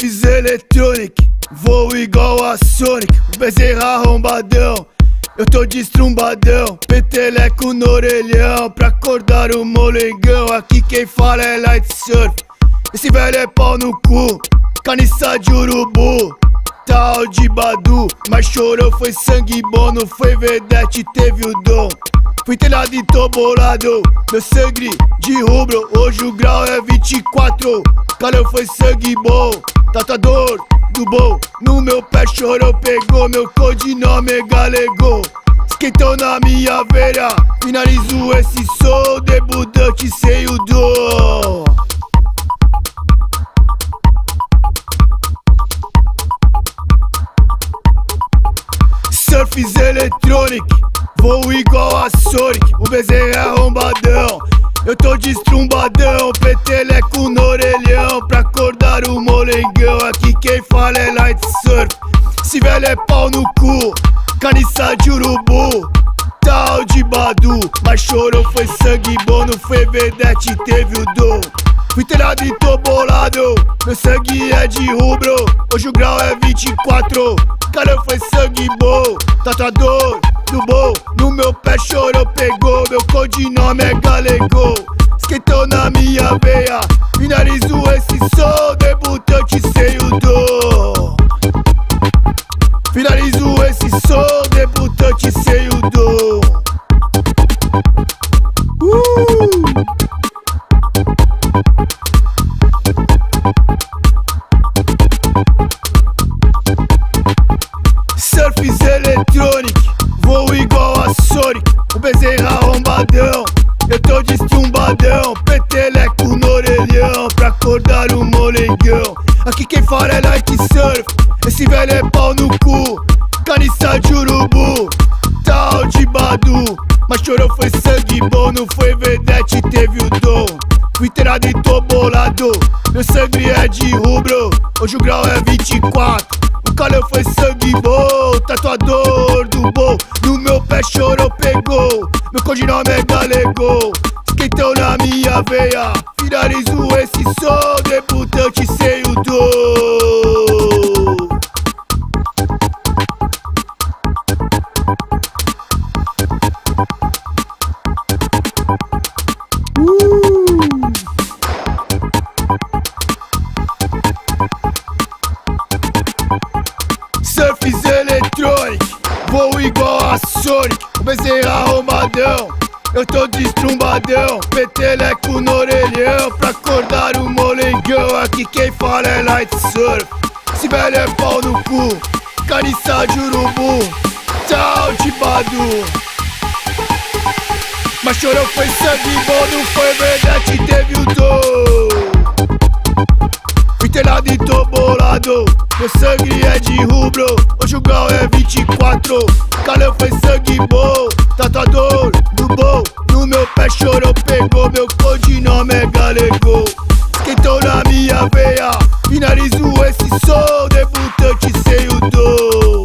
Surfs Electronic, vou igual a Sonic. O Bezerra arrombadão, eu tô destrumbadão. Peteleco no orelhão, pra acordar o molengão. Aqui quem fala é Light Surf, esse velho é pau no cu. Caniça de urubu, tal de Badu. Mas chorou, foi sangue bom, não foi vedete, teve o dom. Fui telhado e tô bolado, meu sangue de rubro. Hoje o grau é 24, calor foi sangue bom. Tatuador do bom, no meu pé chorou, pegou. Meu codinome é Galego, esquentou na minha veia. Finalizo esse som, debutante sem o dom. Surfs Electronic, vou igual a Sonic. O Bezerra é arrombadão, eu tô destrumbadão. Peteleco no orelhão, pra acordar o molengão. Aqui quem fala é Light Surf, esse velho é pau no cu. Caniça de urubu, tal de Badu. Mas chorou, foi sangue bom, não foi vedete, teve o dom. Fui telhado e tô bolado, meu sangue é de rubro. Hoje o grau é 24, caramba foi sangue bom. Tatuador do bom, no meu pé chorou, pegou. Meu codinome é Galego, esquentou na minha veia. Finalizo esse som, debutante sem o dom. Finalizo esse som, debutante sem o dom. Surfs Electronic, vou igual a Sonic. O Bezerra arrombadão, eu tô destrumbadão. Peteleco no orelhão, pra acordar o molengão. Aqui quem fala é Light Surf, esse velho é pau no cu. Caniça de urubu, tal de Badu. Mas chorou, foi sangue bom, não foi vedete, teve o dom. Fui telhado e tô bolado, meu sangue é de rubro. Hoje o grau é 24, o calor foi sangue bom. Tatuador do bom, no meu pé chorou, pegou. Meu codinome é Galego, esquentou na minha veia. Finalizo esse som, debutante sem o dom. Surfs Electronic, vou igual a Sonic. O Bezerra arrombadão, eu tô destrumbadão. Peteleco no orelhão, pra acordar o molengão. Aqui quem fala é Light Surf, esse velho é pau no cu. Caniça de urubu, tal de Badu. Mas chorou, foi sangue bom, não foi verdade, teve o dom. Fui telhado e tô bolado, meu sangue é de rubro. Hoje o grau é 24, calor foi sangue bom. Tatuador do bom, no meu pé chorou, pegou. Meu codinome é Galego, esquentou na minha veia. Finalizo esse som, debutante sem o dom.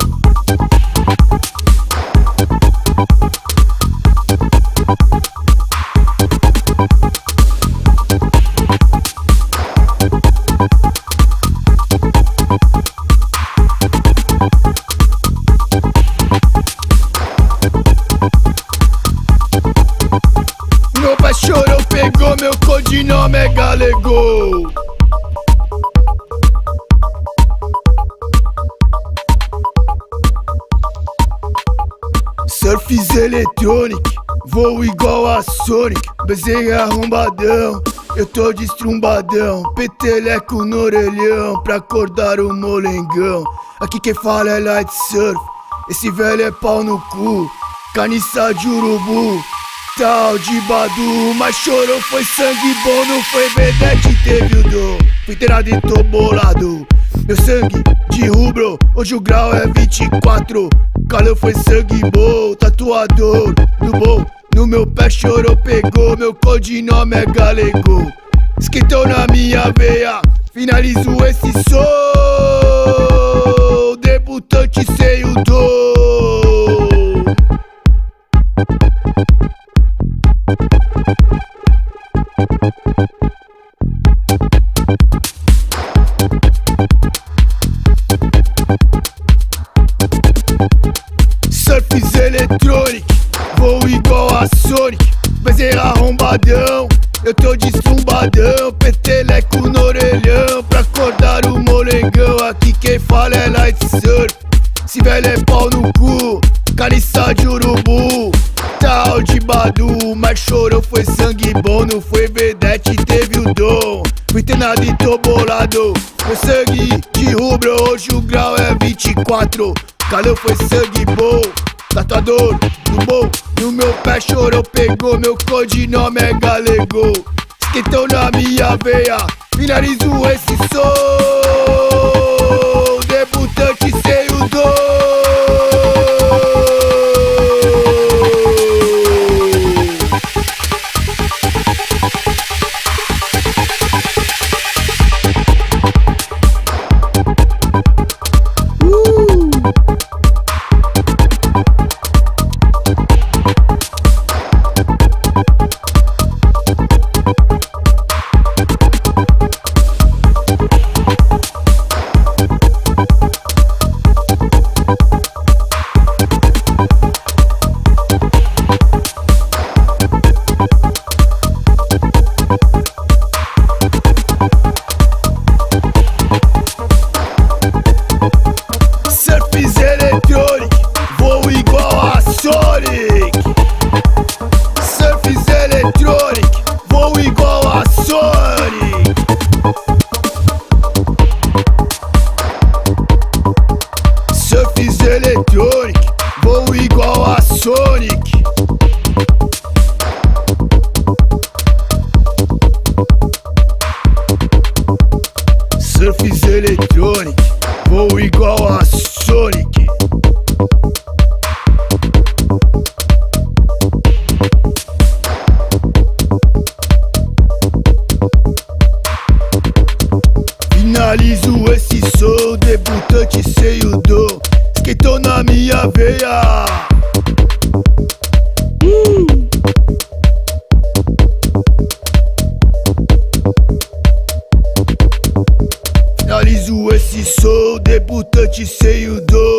Meu pé chorou, pegou, meu codinome é Galego. Surfs Electronic, vou igual a Sonic. Bezerra arrombadão, eu tô destrumbadão. Peteleco no orelhão, pra acordar o molengão. Aqui quem fala é Light Surf, esse velho é pau no cu. Caniça de urubu, tal de Badu. Mas chorou, foi sangue bom, não foi vedete, teve o dom. Fui telhado e tô bolado, meu sangue de rubro. Hoje o grau é 24, calor foi sangue bom. Tatuador do bom, no meu pé chorou, pegou. Meu codinome é Galego, esquentou na minha veia. Finalizo esse som, debutante sem o dom. Electronic, vou igual a Sonic. Bezerra arrombadão, eu tô destrumbadão. Peteleco no orelhão pra acordar o molengão. Aqui quem fala é Light Surf, se velho é pau no cu, cariça de urubu. Tal de Badu, mas chorou, foi sangue bom. Não foi vedete, teve o dom. Fui treinado e tô bolado, meu sangue de rubro. Hoje o grau é 24, calor foi sangue bom. Tatuador do bom, no meu pé chorou, pegou. Meu codinome é galego, esquentou na minha veia. Finalizo esse som, debutante sem o dom. Electronic, vou igual a Sonic. Surfs Electronic, vou igual a Sonic. Finalizo esse som, debutante sem o dom. Esquentou na minha veia. Finalizo esse som, debutante sem o dom.